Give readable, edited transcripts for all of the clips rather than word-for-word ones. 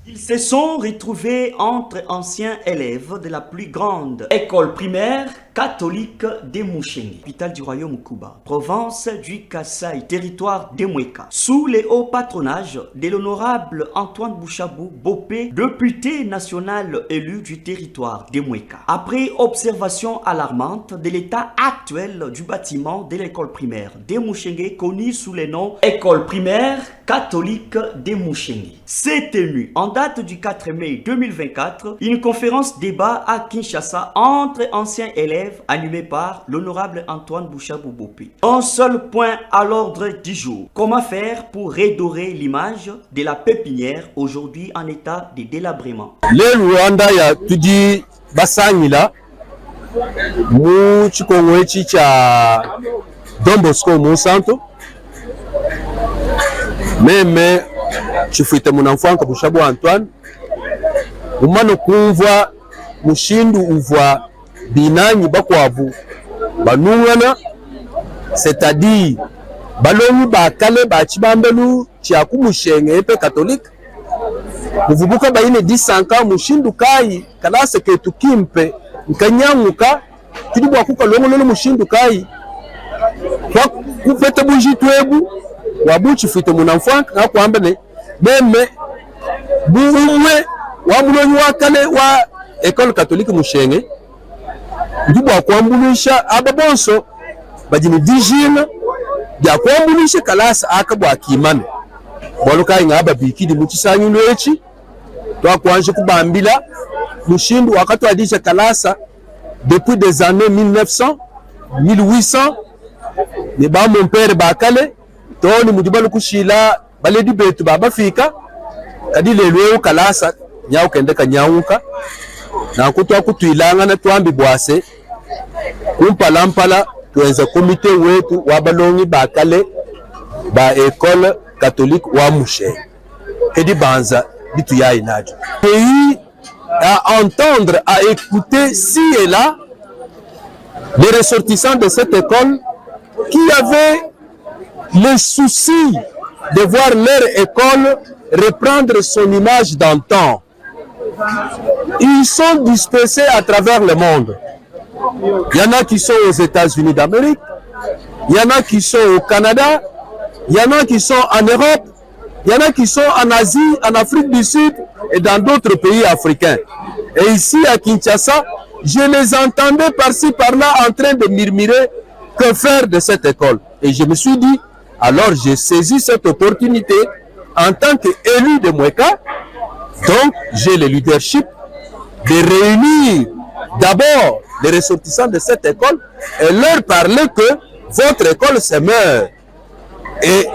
Ils se sont retrouvés entre anciens élèves de la plus grande école primaire catholique de Mouchengi, capitale du royaume Kuba, province du Kasaï, territoire de Mweka, sous le haut patronage de l'honorable Antoine Bouchabou Bopé, député national élu du territoire de Mweka. Après observation alarmante de l'état actuel du bâtiment de l'école primaire de Mouchengi, connu sous le nom École primaire catholique de Mouchengi, s'est tenue en date du 4 mai 2024 une conférence débat à Kinshasa entre anciens élèves animé par l'honorable Antoine Bouchabou Bopé. Un seul point à l'ordre du jour. Comment faire pour redorer l'image de la pépinière aujourd'hui en état de délabrement? Le Rwanda ya tudi basangila mu chikongo echi cha Don Bosco mu santo meme chifuite munamfanka Bouchabou Antoine umano kumva mushindu uvwa binanyi bakwavu banungana, c'est-à-dire balongi bakale bachibambelu chiaku Mushenge epe catholique muvubuka baine disanka mushindu kai kalase ketu kimpe nkanyanguka kidibwa kukalongololo mushindu kai kwa kupete bujitwebu wabuchi fite munamfanka ngakwambene meme buumwe wa mulonyi wa kale wa école catholique Mushenge ndibwa kwambulisha aba bonso bajini vigile bya kwambulisha kalasa akabwa kimane boluka ngaba bikidi muchisanyu lwechi twakwanje kubambila mushindu wakati adisha kalasa depuis des années 1900 1800 ne ba mon père bakale toni mudibalu kushila baledi betu baba fika kadi lelwe kalasa nyau kendeka nyauka na kutwa kutuilanga na twambi bwase kumpalampala tuenza komite wetu wabalongi bakale ba école catholique wa Mouchengi kedi banza bitu ya inajo pays à entendre, à écouter ci et là les ressortissants de cette école qui avaient le souci de voir leur école reprendre son image d'antan. Ils sont dispersés à travers le monde. Il y en a qui sont aux États-Unis d'Amérique, il y en a qui sont au Canada, il y en a qui sont en Europe, il y en a qui sont en Asie, en Afrique du Sud et dans d'autres pays africains. Et ici à Kinshasa, je les entendais par-ci par-là en train de murmurer que faire de cette école. Et je me suis dit, alors j'ai saisi cette opportunité en tant qu'élu de Mweka. Donc j'ai le leadership de réunir d'abord les ressortissants de cette école et leur parler que votre école se meurt. Et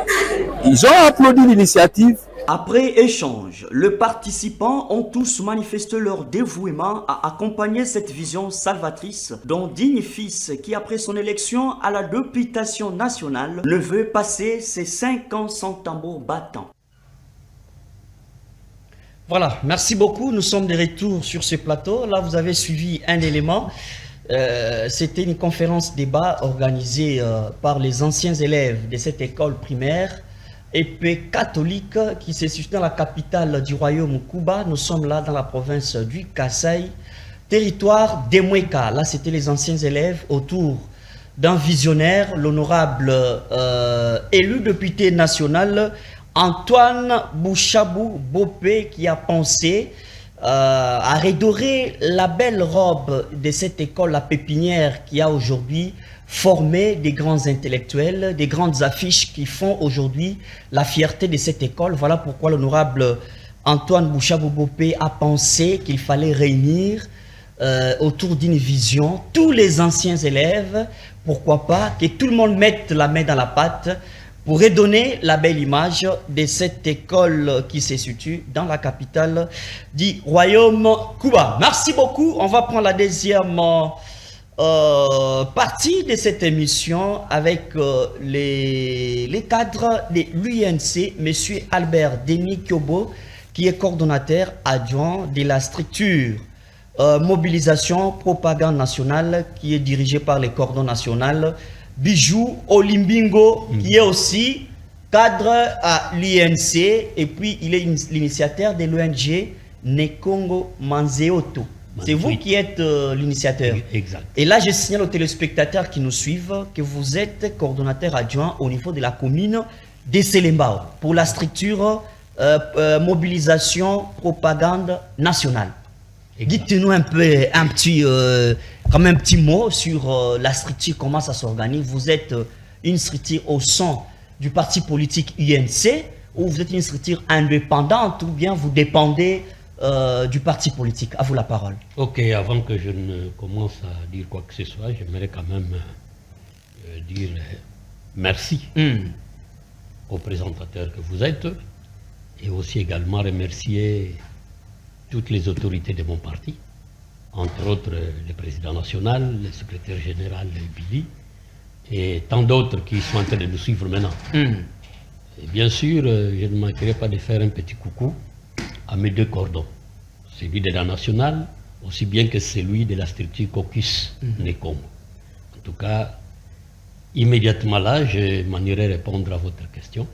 ils ont applaudi l'initiative. Après échange, les participants ont tous manifesté leur dévouement à accompagner cette vision salvatrice dont digne fils qui, après son élection à la députation nationale, ne veut passer ses 5 ans sans tambour battant. Voilà, merci beaucoup. Nous sommes de retour sur ce plateau. Là, vous avez suivi un élément. C'était une conférence débat organisée par les anciens élèves de cette école primaire épée catholique qui se situe dans la capitale du royaume Kuba. Nous sommes là dans la province du Kasaï, territoire de Mweka. Là, c'était les anciens élèves autour d'un visionnaire, l'honorable élu député national Antoine Bouchabou Bopé, qui a pensé à redorer la belle robe de cette école, la pépinière, qui a aujourd'hui formé des grands intellectuels, des grandes affiches qui font aujourd'hui la fierté de cette école. Voilà pourquoi l'honorable Antoine Bouchabou Bopé a pensé qu'il fallait réunir autour d'une vision tous les anciens élèves, pourquoi pas que tout le monde mette la main dans la pâte pour redonner la belle image de cette école qui se situe dans la capitale du royaume Kuba. Merci beaucoup. On va prendre la deuxième partie de cette émission avec les cadres de l'UNC, M. Albert Denis Kyobo, qui est coordonnateur adjoint de la structure mobilisation propagande nationale, qui est dirigée par le cordon national Bijou Olimbingo, qui est aussi cadre à l'INC, et puis il est l'initiateur de l'ONG Nekongo Manzeoto. C'est vous qui êtes l'initiateur. Exact. Et là, je signale aux téléspectateurs qui nous suivent que vous êtes coordonnateur adjoint au niveau de la commune de Selembao pour la structure mobilisation propagande nationale. Dites-nous un peu, comme un petit mot sur la structure, comment ça s'organise. Vous êtes une structure au sein du parti politique UNC ou vous êtes une structure indépendante ou bien vous dépendez du parti politique? À vous la parole. Ok, avant que je ne commence à dire quoi que ce soit, j'aimerais quand même dire merci aux présentateurs que vous êtes et aussi également remercier toutes les autorités de mon parti, entre autres le président national, le secrétaire général Billy et tant d'autres qui sont en train de nous suivre maintenant. Et bien sûr, je ne manquerai pas de faire un petit coucou à mes deux cordons, celui de la nationale, aussi bien que celui de la structure Caucus Nekom. En tout cas, immédiatement là, je m'en irai répondre à votre question.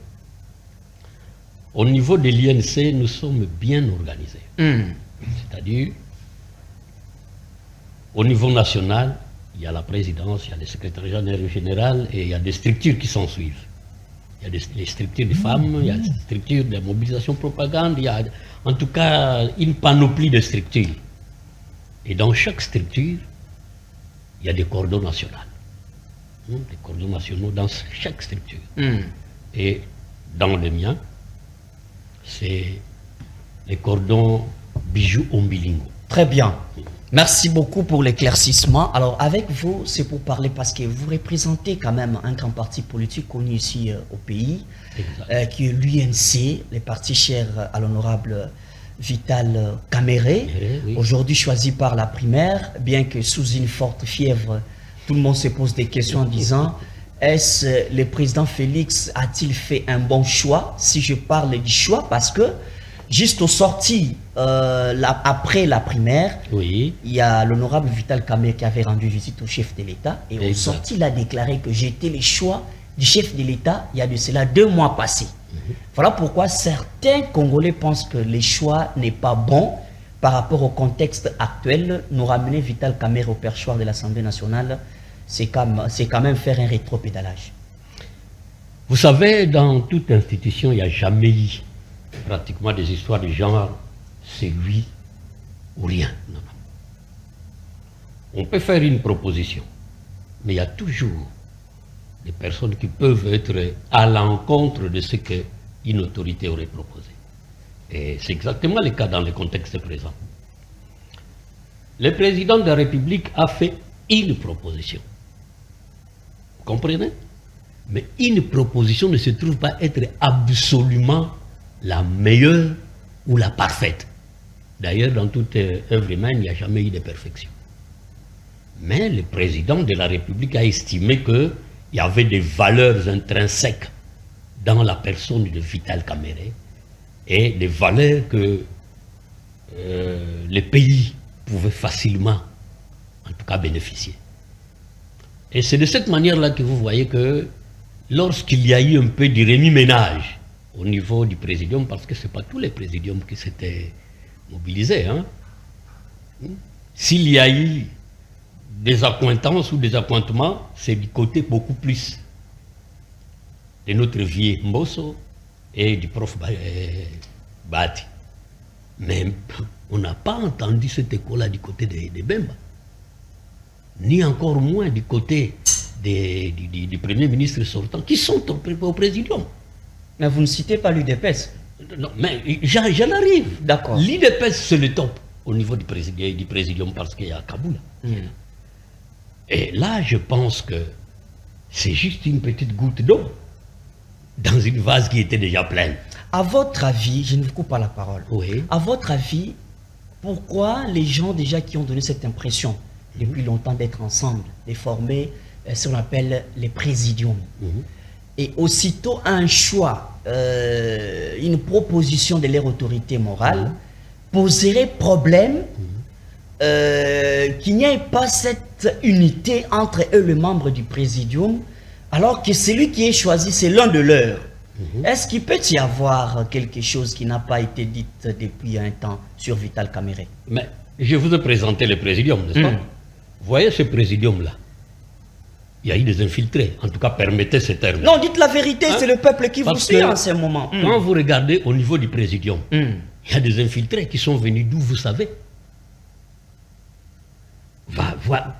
Au niveau de l'INC, nous sommes bien organisés. C'est-à-dire, au niveau national, il y a la présidence, il y a le secrétariat général et il y a des structures qui s'en suivent. Il y a les structures des femmes, il y a des structures de mobilisation propagande, il y a en tout cas une panoplie de structures. Et dans chaque structure, il y a des cordons nationaux. Des cordons nationaux dans chaque structure. Et dans le mien, c'est les cordons bijoux ombilingo. Très bien. Merci beaucoup pour l'éclaircissement. Alors, avec vous, c'est pour parler parce que vous représentez quand même un grand parti politique connu ici au pays, qui est l'UNC, le parti cher à l'honorable Vital Kamerhe, oui. Aujourd'hui choisi par la primaire, bien que sous une forte fièvre, tout le monde se pose des questions en disant est-ce le président Félix a-t-il fait un bon choix? Si je parle du choix, parce que juste au sorti, après la primaire, oui. Il y a l'honorable Vital Kamerhe qui avait rendu visite au chef de l'État. Et au sorti, il a déclaré que j'étais le choix du chef de l'État il y a de cela 2 mois passés. Voilà pourquoi certains Congolais pensent que le choix n'est pas bon par rapport au contexte actuel. Nous ramener Vital Kamerhe au perchoir de l'Assemblée nationale, c'est quand même faire un rétropédalage. Vous savez, dans toute institution, il n'y a jamais eu pratiquement des histoires du genre c'est lui ou rien. Non, non. On peut faire une proposition, mais il y a toujours des personnes qui peuvent être à l'encontre de ce qu'une autorité aurait proposé. Et c'est exactement le cas dans le contexte présent. Le président de la République a fait une proposition. Vous comprenez? Mais une proposition ne se trouve pas être absolument la meilleure ou la parfaite. D'ailleurs, dans toute œuvre humaine, il n'y a jamais eu de perfection. Mais le président de la République a estimé qu'il y avait des valeurs intrinsèques dans la personne de Vital Kamerhe et des valeurs que le pays pouvait facilement, en tout cas, bénéficier. Et c'est de cette manière-là que vous voyez que lorsqu'il y a eu un peu de remue-ménage au niveau du présidium, parce que ce n'est pas tous les présidiums qui s'étaient mobilisés, hein. S'il y a eu des accointances ou des appointements, c'est du côté beaucoup plus de notre vieux Mbosso et du prof Bati. Mais on n'a pas entendu cette école-là du côté de Bemba, ni encore moins du côté du Premier ministre sortant, qui sont au présidium. Mais vous ne citez pas l'UDPS. Non, mais j'en arrive. D'accord. L'UDPS, c'est le top au niveau du présidium parce qu'il y a Kaboul. Et là, je pense que c'est juste une petite goutte d'eau dans une vase qui était déjà pleine. À votre avis, je ne vous coupe pas la parole. Oui. À votre avis, pourquoi les gens déjà qui ont donné cette impression depuis longtemps d'être ensemble, de former ce qu'on appelle les présidiums, et aussitôt un choix, une proposition de leur autorité morale, poserait problème qu'il n'y ait pas cette unité entre eux, les membres du présidium, alors que celui qui est choisi, c'est l'un de leurs. Est-ce qu'il peut y avoir quelque chose qui n'a pas été dit depuis un temps sur Vital Kamerhe? Mais je vous ai présenté le présidium, n'est-ce pas? Vous voyez ce présidium-là? Il y a eu des infiltrés. En tout cas, permettez ce terme. Non, dites la vérité, c'est le peuple qui vous suit en ce moment. Quand vous regardez au niveau du présidium, il y a des infiltrés qui sont venus d'où, vous savez?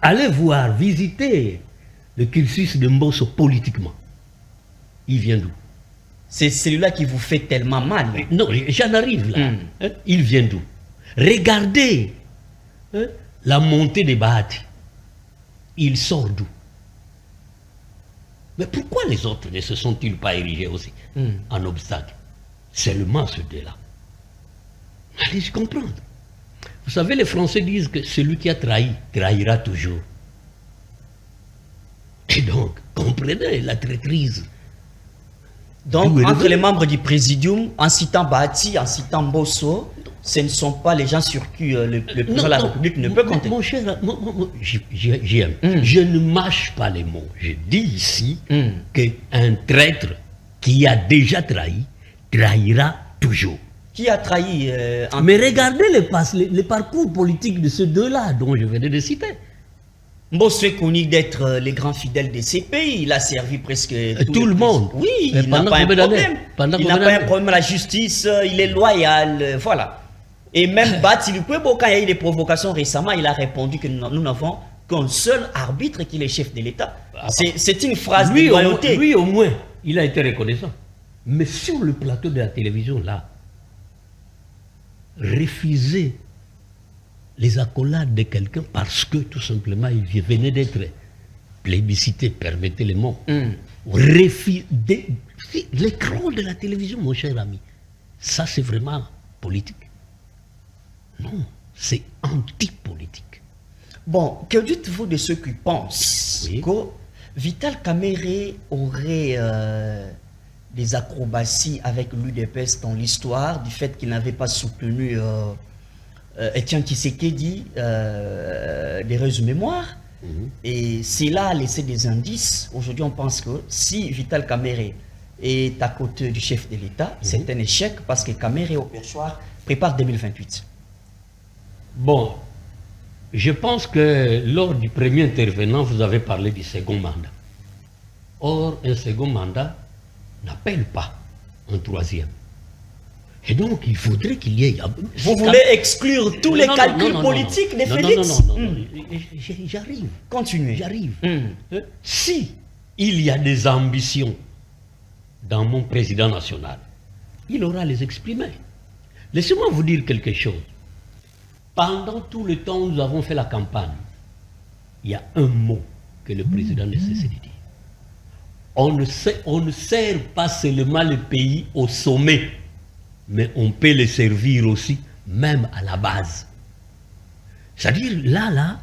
Allez voir, visiter le cursus de Mbosso politiquement. Il vient d'où? C'est celui-là qui vous fait tellement mal. Non, j'en arrive là. Il vient d'où? Regardez la montée des Bahati. Il sort d'où? Mais pourquoi les autres ne se sont-ils pas érigés aussi en obstacle? Seulement ceux là. Allez-y comprendre. Vous savez, les Français disent que celui qui a trahi, trahira toujours. Et donc, comprenez la traîtrise. Donc, entre les membres du présidium, en citant Bahati, en citant Mbosso, ce ne sont pas les gens sur qui le président de la République ne peut compter. Mon cher, j'aime. Je ne mâche pas les mots. Je dis ici qu'un traître qui a déjà trahi, trahira toujours. Qui a trahi Mais regardez les parcours politiques de ces deux-là dont je venais de citer. Mbosso est connu d'être les grands fidèles de ces pays. Il a servi presque tout le monde. Oui, il n'a pas un problème. Il n'a pas un problème à la justice, il est loyal, voilà. Et même Bahati Lukwebo, quand il y a eu des provocations récemment, il a répondu que nous n'avons qu'un seul arbitre qui est le chef de l'État. C'est une phrase de loyauté. Lui au moins, il a été reconnaissant. Mais sur le plateau de la télévision, là, refuser les accolades de quelqu'un parce que tout simplement il venait d'être plébiscité, permettez les mots. Refuser l'écran de la télévision, mon cher ami, ça c'est vraiment politique. Non, c'est anti-politique. Bon, que dites-vous de ceux qui pensent que Vital Kamerhe aurait des acrobaties avec l'UDPS dans l'histoire, du fait qu'il n'avait pas soutenu Etienne Tshisekedi des résumés mémoires. Et cela a laissé des indices. Aujourd'hui, on pense que si Vital Kamerhe est à côté du chef de l'État, c'est un échec parce que Kamerhe au perchoir prépare 2028. Bon, je pense que lors du premier intervenant, vous avez parlé du second mandat. Or, un second mandat n'appelle pas un troisième. Et donc, il faudrait qu'il y ait... Vous voulez exclure tous les calculs politiques de Félix? Non, j'arrive. Continuez. J'arrive. Si il y a des ambitions dans mon président national, il aura à les exprimer. Laissez-moi vous dire quelque chose. Pendant tout le temps où nous avons fait la campagne, il y a un mot que le président ne cesse de dire. On ne sert pas seulement le pays au sommet, mais on peut le servir aussi, même à la base. C'est-à-dire, là,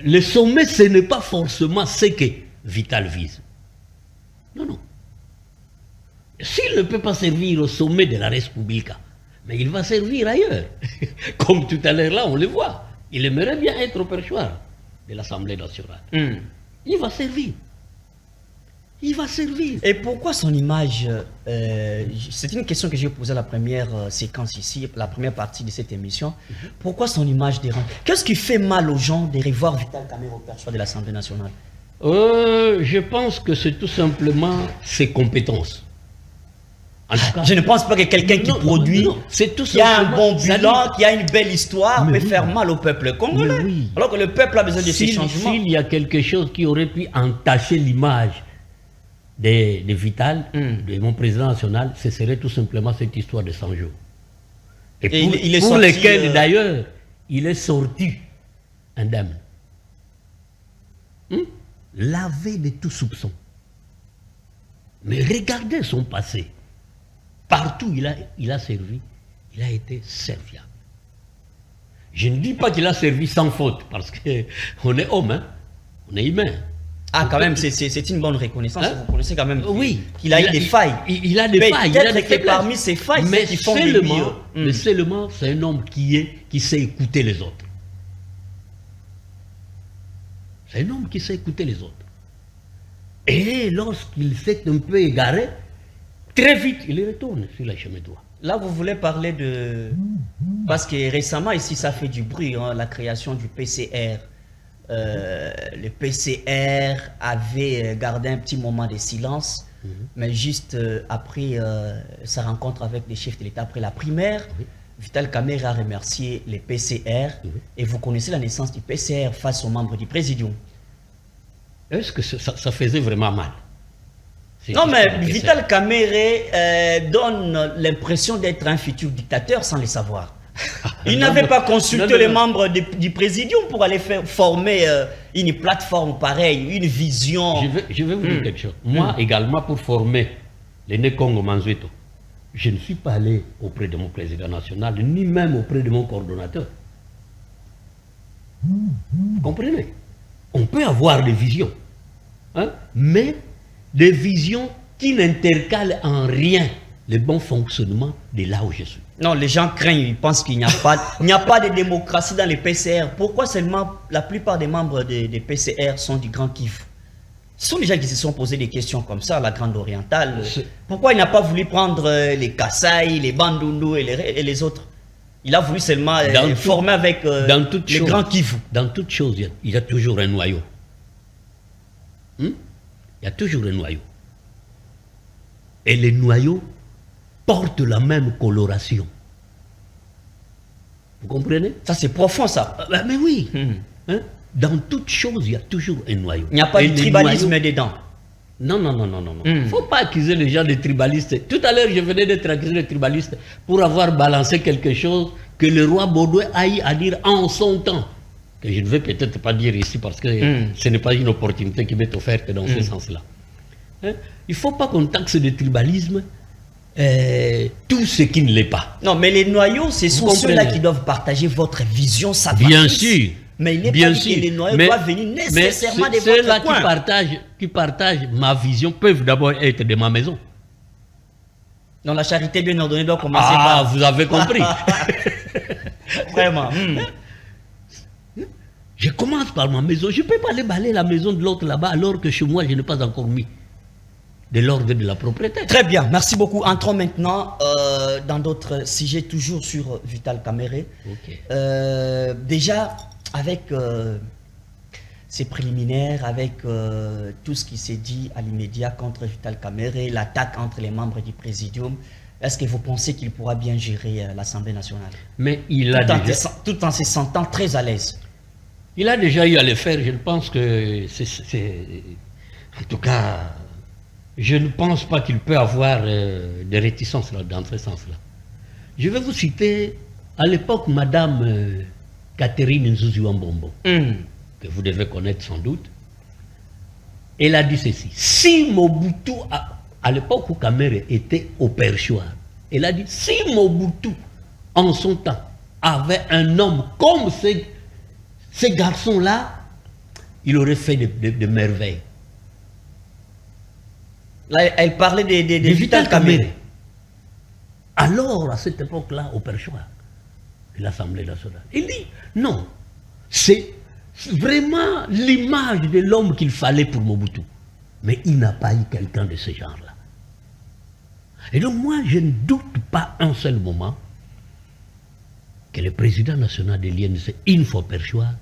le sommet, ce n'est pas forcément ce que Vital vise. Non. S'il ne peut pas servir au sommet de la République, mais il va servir ailleurs. Comme tout à l'heure là, on le voit. Il aimerait bien être au perchoir de l'Assemblée nationale. Il va servir. Il va servir. Et pourquoi son image, c'est une question que j'ai posée à la première séquence ici, la première partie de cette émission. Pourquoi son image dérange? Qu'est-ce qui fait mal aux gens de revoir Vital Kamerhe au perchoir de l'Assemblée nationale? Je pense que c'est tout simplement ses compétences. En tout cas, je ne pense pas que quelqu'un qui produit, qui a un bon bilan, qui a une belle histoire, peut faire mal au peuple congolais. Alors que le peuple a besoin de ces changements. S'il y a quelque chose qui aurait pu entacher l'image de Vital, de mon président national, ce serait tout simplement cette histoire de 100 jours. Et pour lesquels d'ailleurs, il est sorti indemne. Lavé de tout soupçon. Mais regardez son passé. Partout il a servi, il a été serviable. Je ne dis pas qu'il a servi sans faute, parce qu'on est homme, hein? On est humain. Ah, quand même, c'est une bonne reconnaissance. Vous connaissez quand même qu'il a eu des failles. Il a des failles. Peut-être que parmi ces failles, mais qui font le mieux. Mais seulement, c'est un homme qui sait écouter les autres. C'est un homme qui sait écouter les autres. Et lorsqu'il s'est un peu égaré, très vite, il retourne sur la chemin droit. Là, vous voulez parler de... Parce que récemment, ici, ça fait du bruit, hein, la création du PCR. Le PCR avait gardé un petit moment de silence, mais juste après sa rencontre avec les chefs de l'État, après la primaire, Vital Kamerhe a remercié les PCR. Et vous connaissez la naissance du PCR face aux membres du Présidium. Est-ce que ça faisait vraiment mal? Non, mais Vital Kamerhe donne l'impression d'être un futur dictateur sans le savoir. Il n'avait pas consulté les membres du Présidium pour aller former une plateforme pareille, une vision. Je vais vous dire quelque chose. Moi également, pour former les Nekongo Manzueto, je ne suis pas allé auprès de mon président national, ni même auprès de mon coordonnateur. Vous comprenez? On peut avoir des visions, hein, mais des visions qui n'intercalent en rien le bon fonctionnement de là où je suis. Non, les gens craignent, ils pensent qu'il n'y a pas de démocratie dans les PCR. Pourquoi seulement la plupart des membres des PCR sont du Grand Kivu? Ce sont les gens qui se sont posés des questions comme ça, la Grande Orientale. Pourquoi il n'a pas voulu prendre les Kasaï, les Bandundu et les autres? Il a voulu seulement former avec les Grands Kivu. Dans toute chose, il y a toujours un noyau. Il y a toujours un noyau. Et les noyaux portent la même coloration. Vous comprenez? Ça, c'est profond, ça. Mais oui. Hein? Dans toute chose, il y a toujours un noyau. Il n'y a pas de tribalisme dedans. Non. Il ne faut pas accuser les gens de tribalistes. Tout à l'heure, je venais d'être accusé de tribalistes pour avoir balancé quelque chose que le roi Baudouin a eu à dire en son temps. Que je ne vais peut-être pas dire ici parce que ce n'est pas une opportunité qui m'est offerte dans ce sens-là. Hein? Il ne faut pas qu'on taxe de tribalisme tout ce qui ne l'est pas. Non, mais les noyaux, c'est ceux-là qui doivent partager votre vision, ça va. Bien sûr. Mais il n'est pas dit que les noyaux doivent venir nécessairement de votre coin. Ceux-là qui partagent ma vision peuvent d'abord être de ma maison. Donc la charité bien ordonnée doit commencer par... Ah, vous avez compris. Vraiment. Je commence par ma maison. Je ne peux pas aller balayer la maison de l'autre là-bas alors que chez moi, je n'ai pas encore mis de l'ordre de la propriété. Très bien, merci beaucoup. Entrons maintenant dans d'autres sujets, toujours sur Vital Kamerhe. Déjà, avec ces préliminaires, avec tout ce qui s'est dit à l'immédiat contre Vital Kamerhe, l'attaque entre les membres du Présidium, est-ce que vous pensez qu'il pourra bien gérer l'Assemblée nationale? Mais il a tout en se sentant très à l'aise. Il a déjà eu à le faire. Je pense que c'est... En tout cas, je ne pense pas qu'il peut avoir des réticences dans ce sens-là. Je vais vous citer, à l'époque, Madame Catherine Nzuzi-Wambombo, que vous devez connaître sans doute. Elle a dit ceci. Si Mobutu, à l'époque où Kamerhe était au perchoir, elle a dit, si Mobutu, en son temps, avait un homme comme ces garçons-là, il aurait fait de merveilles. Là, elle parlait de Vital Kamerhe. Alors, à cette époque-là, au perchoir de l'Assemblée nationale, il dit, non, c'est vraiment l'image de l'homme qu'il fallait pour Mobutu. Mais il n'a pas eu quelqu'un de ce genre-là. Et donc moi, je ne doute pas un seul moment que le président national de l'INC, une fois perchoir,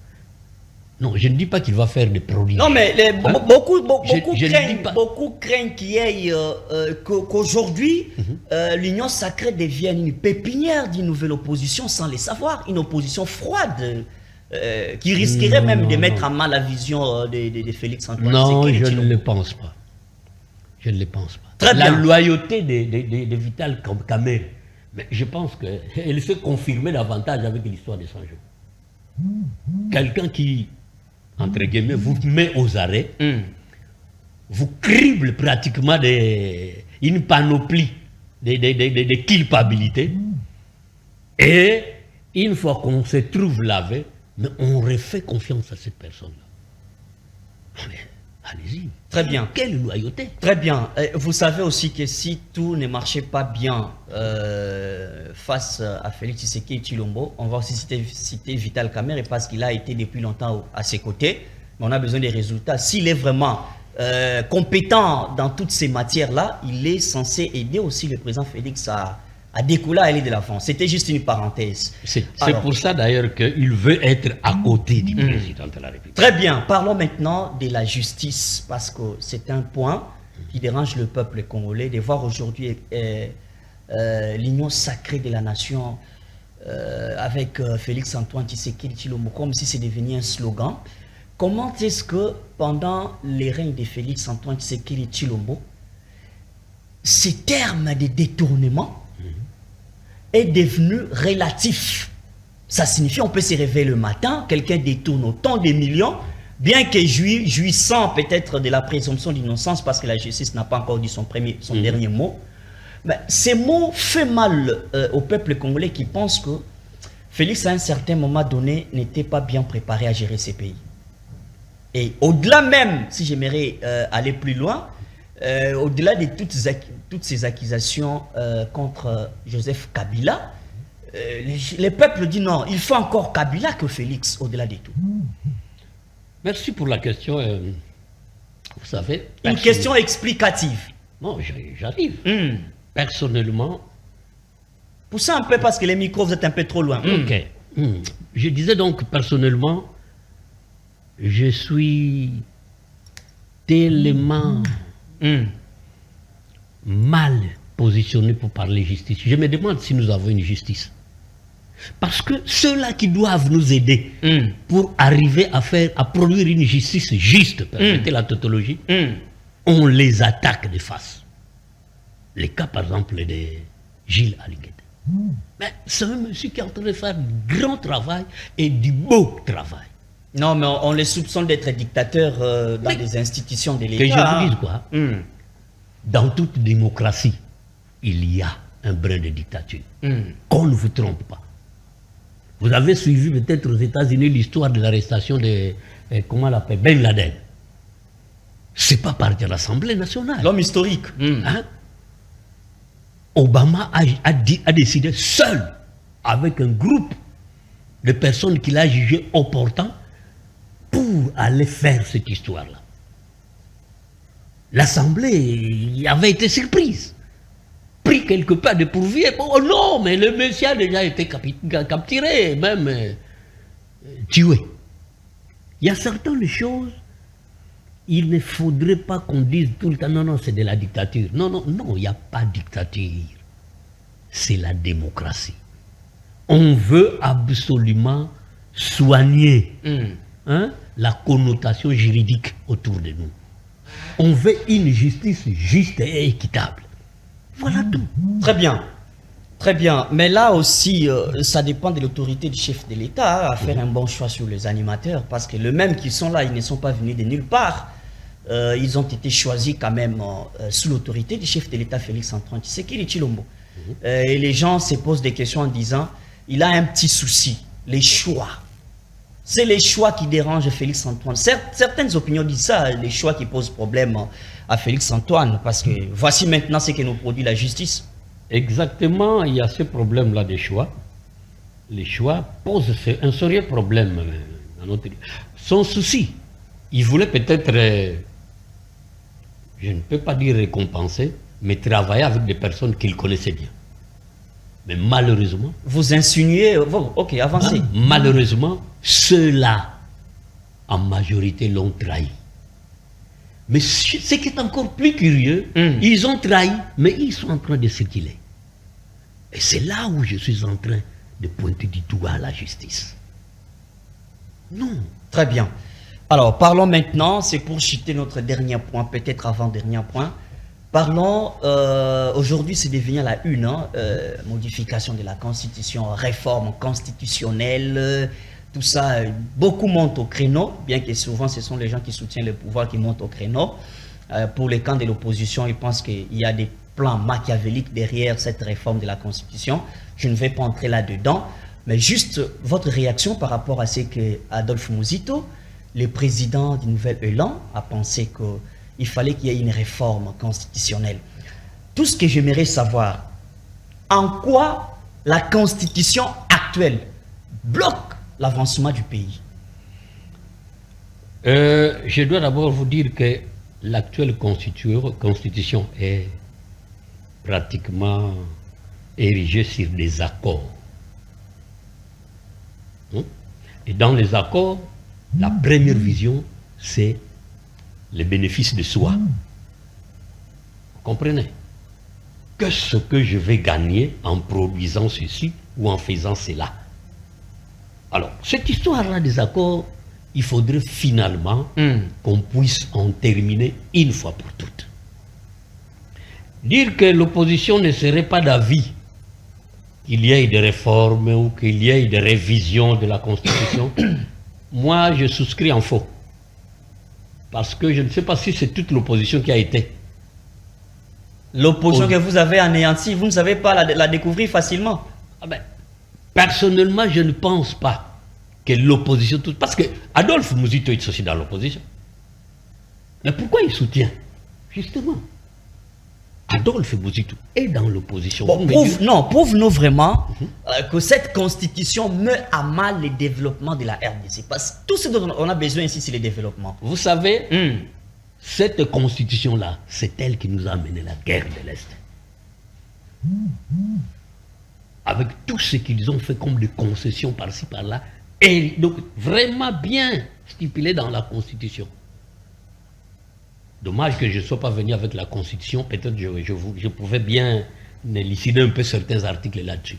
non, je ne dis pas qu'il va faire des prodiges. Non, mais beaucoup craignent qu'il y ait qu'aujourd'hui, l'Union sacrée devienne une pépinière d'une nouvelle opposition sans le savoir, une opposition froide qui risquerait même de mettre à mal la vision de Félix Antoine. Non, je ne le pense pas. Je ne le pense pas. Très bien. La loyauté de Vital Kamerhe, mais je pense qu'elle s'est confirmée davantage avec l'histoire de Sanjo. Quelqu'un qui, entre guillemets, vous met aux arrêts, vous crible pratiquement une panoplie de culpabilité, et une fois qu'on se trouve lavé, mais on refait confiance à cette personne-là. Allez-y. Très bien. Quelle loyauté. Très bien. Vous savez aussi que si tout ne marchait pas bien face à Félix Tshisekedi Tshilombo, on va aussi citer Vital Kamerhe parce qu'il a été depuis longtemps à ses côtés. Mais on a besoin des résultats. S'il est vraiment compétent dans toutes ces matières-là, il est censé aider aussi le président Félix à décoller, à aller de l'avant. C'était juste une parenthèse. C'est pour ça d'ailleurs qu'il veut être à côté du président de la République. Très bien. Parlons maintenant de la justice, parce que c'est un point qui dérange le peuple congolais, de voir aujourd'hui l'union sacrée de la nation avec Félix Antoine Tshisekedi Tshilombo, comme si c'est devenu un slogan. Comment est-ce que pendant les règnes de Félix Antoine Tshisekedi Tshilombo, ces termes de détournement est devenu relatif? Ça signifie on peut se réveiller le matin, quelqu'un détourne autant de millions, bien que jouissant peut-être de la présomption d'innocence parce que la justice n'a pas encore dit son dernier mot. Mais ces mots font mal au peuple congolais qui pense que Félix à un certain moment donné n'était pas bien préparé à gérer ces pays. Et au-delà même, si j'aimerais aller plus loin, au-delà de toutes ces accusations contre Joseph Kabila, les peuples disent non, il faut encore Kabila que Félix, au-delà de tout. Merci pour la question. Vous savez... Une question explicative. Non, j'arrive. Personnellement... Poussez un peu parce que les micros, vous êtes un peu trop loin. Ok. Je disais donc, personnellement, je suis tellement mal positionné pour parler justice. Je me demande si nous avons une justice. Parce que ceux-là qui doivent nous aider pour arriver à produire une justice juste, permettez la tautologie, on les attaque de face. Le cas, par exemple, de Gilles Aliguete. Mais c'est un monsieur qui est en train de faire du grand travail et du beau travail. Non, mais on les soupçonne d'être dictateurs dans des institutions de l'État. Que je vous dise quoi? Dans toute démocratie, il y a un brin de dictature. Qu'on ne vous trompe pas. Vous avez suivi peut-être aux États-Unis l'histoire de l'arrestation de, comment on l'appelle, Ben Laden. C'est pas par l'Assemblée nationale. L'homme historique. Hein? Obama a décidé seul, avec un groupe de personnes qu'il a jugé opportun, pour aller faire cette histoire-là. L'Assemblée avait été surprise, pris quelque part de pourvu. Oh non, mais le monsieur a déjà été capturé, même tué. Il y a certaines choses, il ne faudrait pas qu'on dise tout le temps, non, non, c'est de la dictature. Non, non, non, il n'y a pas de dictature. C'est la démocratie. On veut absolument soigner la connotation juridique autour de nous. On veut une justice juste et équitable. Voilà tout. Très bien. Très bien. Mais là aussi, ça dépend de l'autorité du chef de l'État à faire un bon choix sur les animateurs. Parce que les mêmes qui sont là, ils ne sont pas venus de nulle part. Ils ont été choisis quand même sous l'autorité du chef de l'État Félix Antoine Tshisekedi Tshilombo. Et les gens se posent des questions en disant, il a un petit souci, les choix. C'est les choix qui dérangent Félix Antoine. Certaines opinions disent ça, les choix qui posent problème à Félix Antoine, parce que voici maintenant ce que nous produit la justice. Exactement, il y a ce problème-là des choix. Les choix posent un sérieux problème dans notre... Son souci, il voulait peut-être, je ne peux pas dire récompenser, mais travailler avec des personnes qu'il connaissait bien. Mais malheureusement... Vous insinuez... ok, avancez. Malheureusement, ceux-là, en majorité, l'ont trahi. Mais ce qui est encore plus curieux, ils ont trahi, mais ils sont en train de circuler. Et c'est là où je suis en train de pointer du doigt la justice. Non. Très bien. Alors, parlons maintenant, c'est pour chuter notre dernier point, peut-être avant-dernier point. Parlons, aujourd'hui c'est devenu la une, modification de la Constitution, réforme constitutionnelle, tout ça, beaucoup montent au créneau, bien que souvent ce sont les gens qui soutiennent le pouvoir qui montent au créneau. Pour les camps de l'opposition, ils pensent qu'il y a des plans machiavéliques derrière cette réforme de la Constitution. Je ne vais pas entrer là-dedans, mais juste votre réaction par rapport à ce que Adolphe Muzito, le président du Nouvel Élan, a pensé qu'il fallait qu'il y ait une réforme constitutionnelle. Tout ce que j'aimerais savoir, en quoi la Constitution actuelle bloque l'avancement du pays? Je dois d'abord vous dire que l'actuelle constitution est pratiquement érigée sur des accords. Et dans les accords, la première vision, c'est les bénéfices de soi. Vous comprenez? Qu'est-ce que je vais gagner en produisant ceci ou en faisant cela? Alors, cette histoire-là des accords, il faudrait finalement qu'on puisse en terminer une fois pour toutes. Dire que l'opposition ne serait pas d'avis qu'il y ait des réformes ou qu'il y ait des révisions de la Constitution, moi je souscris en faux. Parce que je ne sais pas si c'est toute l'opposition qui a été. L'opposition que vous avez anéantie, vous ne savez pas la découvrir facilement. Ah ben, personnellement, je ne pense pas que l'opposition... Parce que Adolphe Mouzito est aussi dans l'opposition. Mais pourquoi il soutient? Justement. Adolphe Mouzito est dans l'opposition. Bon, prouve-nous vraiment que cette constitution met à mal le développement de la RDC. Parce que tout ce dont on a besoin ici, c'est le développement. Vous savez, cette constitution-là, c'est elle qui nous a amené la guerre de l'Est. Avec tout ce qu'ils ont fait comme des concessions par-ci, par-là, et donc vraiment bien stipulé dans la Constitution. Dommage que je ne sois pas venu avec la Constitution, peut-être je pouvais bien élucider un peu certains articles là-dessus.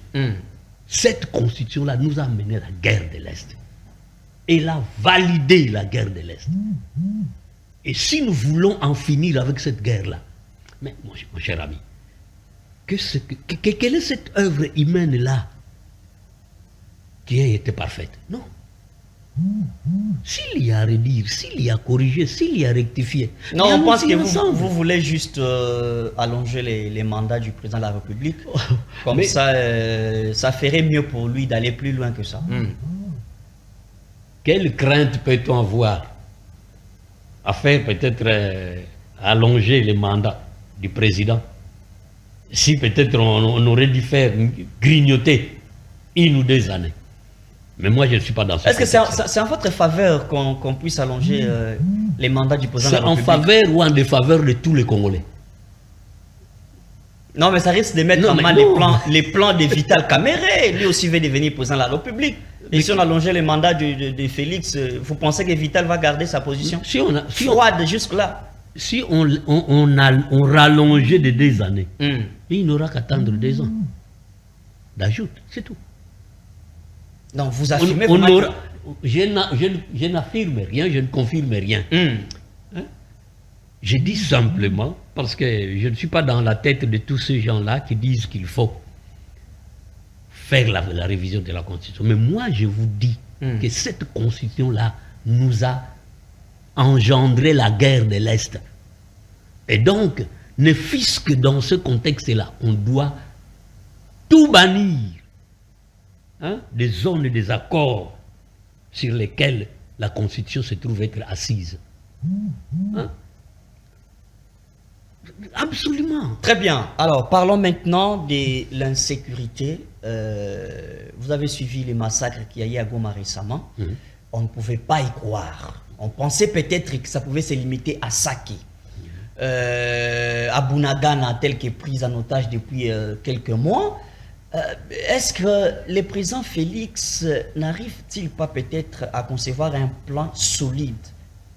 Cette Constitution-là nous a mené la guerre de l'Est. Elle a validé la guerre de l'Est. Et si nous voulons en finir avec cette guerre-là, mais mon cher ami, quelle est cette œuvre humaine-là qui a été parfaite? Non. S'il y a à redire, s'il y a à corriger, s'il y a à rectifier. Non, on pense que vous voulez juste allonger les mandats du président de la République. Comme ça, ça ferait mieux pour lui d'aller plus loin que ça. Quelle crainte peut-on avoir à faire peut-être allonger les mandats du président? Si peut-être on aurait dû faire grignoter 1 ou 2 années. Mais moi, je ne suis pas dans ce Est-ce que c'est en votre faveur qu'on puisse allonger les mandats du président de la République? C'est en faveur ou en défaveur de tous les Congolais? Non, mais ça risque de mettre en mal les plans de Vital Kamere. Lui aussi veut devenir président de la République. Et si on allongeait les mandats de Félix, vous pensez que Vital va garder sa position froide jusque-là? Si on rallongeait de 2 années, il n'aura qu'attendre 2 ans d'ajout, c'est tout. Non, vous affirmez je n'affirme rien, je ne confirme rien. Je dis simplement, parce que je ne suis pas dans la tête de tous ces gens-là qui disent qu'il faut faire la révision de la Constitution. Mais moi, je vous dis que cette Constitution-là nous a engendré la guerre de l'Est. Et donc, ne fût-ce que dans ce contexte-là, on doit tout bannir. Des zones et des accords sur lesquels la Constitution se trouve être assise. Absolument. Très bien. Alors, parlons maintenant de l'insécurité. Vous avez suivi les massacres qu'il y a eu à Goma récemment. On ne pouvait pas y croire. On pensait peut-être que ça pouvait se limiter à Sake. À Bunagana, tel que prise en otage depuis quelques mois. Est-ce que le président Félix n'arrive-t-il pas peut-être à concevoir un plan solide,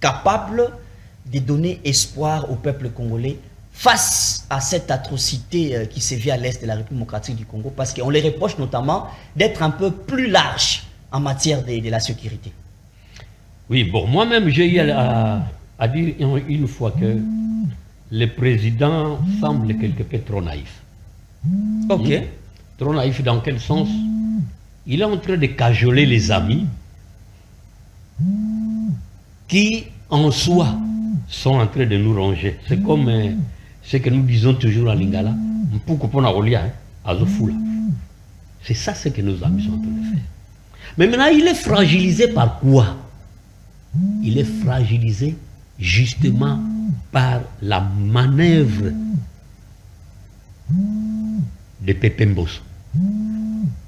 capable de donner espoir au peuple congolais face à cette atrocité qui se vit à l'est de la République démocratique du Congo? Parce qu'on les reproche notamment d'être un peu plus large en matière de la sécurité. Oui, bon, moi-même j'ai eu à dire une fois que le président semble quelque peu trop naïf. Ok. Trop naïf dans quel sens? Il est en train de cajoler les amis qui, en soi, sont en train de nous ronger. C'est comme ce que nous disons toujours à Lingala. C'est ça ce que nos amis sont en train de faire. Mais maintenant, il est fragilisé par quoi? Il est fragilisé justement par la manœuvre de Pépé Mbosso.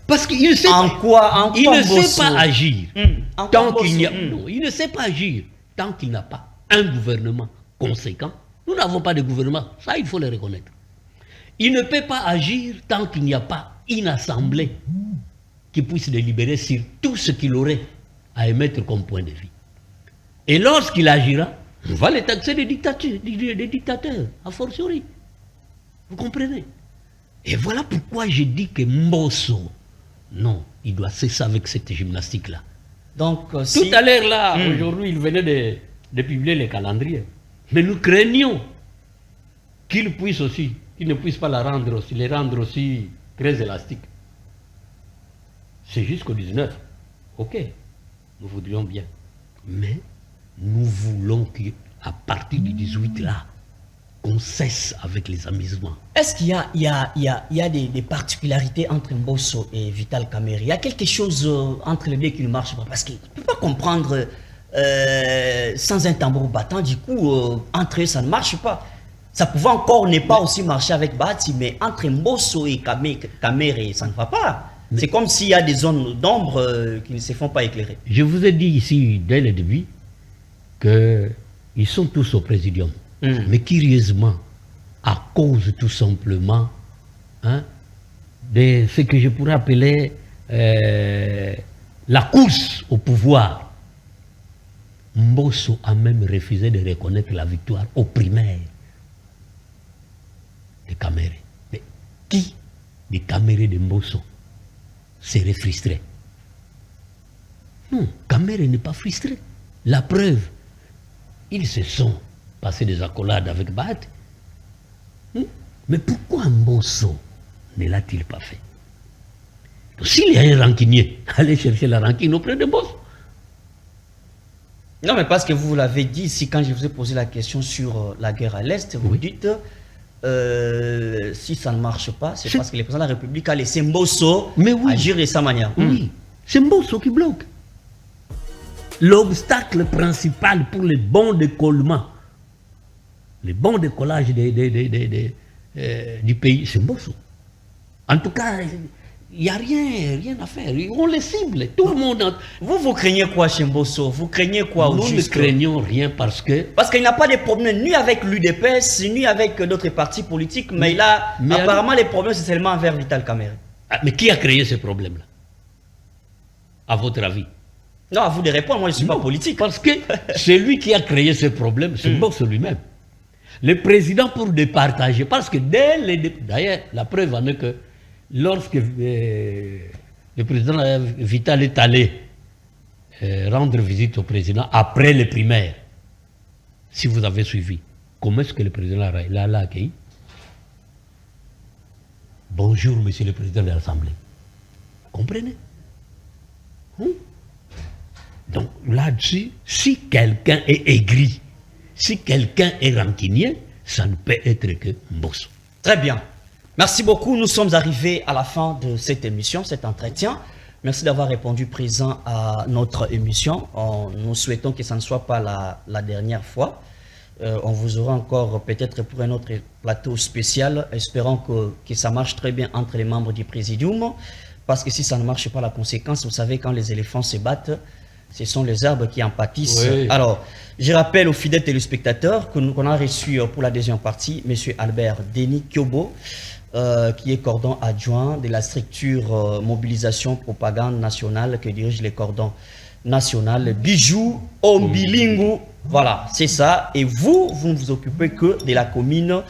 Parce qu'il ne sait pas agir tant qu'il n'y a... Non, il ne sait pas agir tant qu'il n'a pas un gouvernement conséquent. Nous n'avons pas de gouvernement, ça il faut le reconnaître. Il ne peut pas agir tant qu'il n'y a pas une assemblée qui puisse délibérer sur tout ce qu'il aurait à émettre comme point de vue. Et lorsqu'il agira, on va les taxer des dictateurs, a fortiori. Vous comprenez? Et voilà pourquoi je dis que Mbosso, non, il doit cesser avec cette gymnastique-là. Donc, Tout à l'heure, là, aujourd'hui, il venait de publier les calendriers. Mais nous craignons qu'il ne puisse pas les rendre aussi très élastiques. C'est jusqu'au 19. Ok, nous voudrions bien. Mais nous voulons qu'à partir du 18, là, qu'on cesse avec les amusements. est-ce qu'il y a des particularités entre Mbosso et Vital Kamerhe? Il y a quelque chose entre les deux qui ne marche pas. Parce qu'il ne peut pas comprendre sans un tambour battant. Du coup, entre eux, ça ne marche pas. Ça pouvait encore ne pas aussi marcher avec Bahati, mais entre Mbosso et Kamerhe, ça ne va pas. C'est comme s'il y a des zones d'ombre qui ne se font pas éclairer. Je vous ai dit ici, dès le début, qu'ils sont tous au présidium. Mais curieusement, à cause tout simplement de ce que je pourrais appeler la course au pouvoir, Mbosso a même refusé de reconnaître la victoire aux primaires de Kamerhe. Mais qui de Kamerhe de Mbosso serait frustré? Non, Kamerhe n'est pas frustré. La preuve, ils se sont passés des accolades avec Bahati. Mais pourquoi Mbosso ne l'a-t-il pas fait? Donc, s'il y a un rancunier, allez chercher la rancune auprès de Mbosso. Non, mais parce que vous l'avez dit ici, quand je vous ai posé la question sur la guerre à l'Est, vous dites si ça ne marche pas, c'est parce que le président de la République a laissé Mbosso agir de sa manière. Oui, c'est Mbosso qui bloque. L'obstacle principal pour les bons décollements, les bons décollages du pays, c'est Mbosso. En tout cas, il n'y a rien à faire. On les cible, tout le monde. Vous craignez quoi chez Mbosso? Vous craignez quoi? Nous ne craignons rien parce qu'il n'a pas de problème ni avec l'UDPS, ni avec d'autres partis politiques, mais apparemment les problèmes c'est seulement vers Vital Kamerhe. Mais qui a créé ce problème-là? À votre avis? Non, à vous de répondre, moi je ne suis pas politique. Parce que c'est lui qui a créé ce problème, c'est Mbosso lui-même. Le président pour départager, parce que d'ailleurs, la preuve en est que lorsque le président Vital est allé rendre visite au président après les primaires, si vous avez suivi, comment est-ce que le président l'a accueilli? Bonjour, monsieur le président de l'Assemblée. Vous comprenez? Donc là-dessus, si quelqu'un est aigri, si quelqu'un est rancunier, ça ne peut être que Mbosso. Très bien. Merci beaucoup. Nous sommes arrivés à la fin de cette émission, cet entretien. Merci d'avoir répondu présent à notre émission. Nous souhaitons que ça ne soit pas la dernière fois. On vous aura encore peut-être pour un autre plateau spécial. Espérons que ça marche très bien entre les membres du Présidium. Parce que si ça ne marche pas, la conséquence, vous savez, quand les éléphants se battent, ce sont les arbres qui en pâtissent. Oui. Alors, je rappelle aux fidèles téléspectateurs qu'on a reçu pour la deuxième partie M. Albert Denis Kyobo, qui est cordon adjoint de la structure mobilisation propagande nationale que dirige les cordons national Bijou Ombilingu. Voilà, c'est ça. Et vous ne vous occupez que de la commune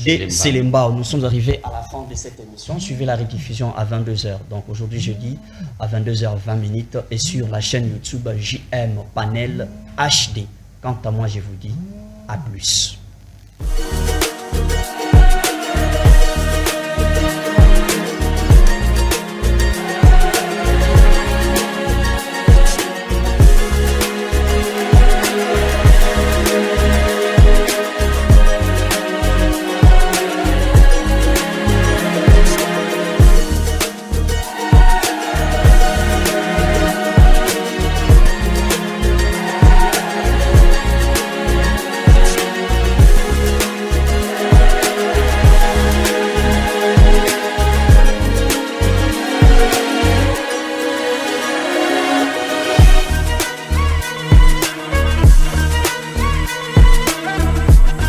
de Selembao. Nous sommes arrivés à la fin de cette émission. Suivez la rediffusion à 22h. Donc aujourd'hui jeudi à 22h20 et sur la chaîne YouTube JM Panel HD. Quant à moi, je vous dis à plus.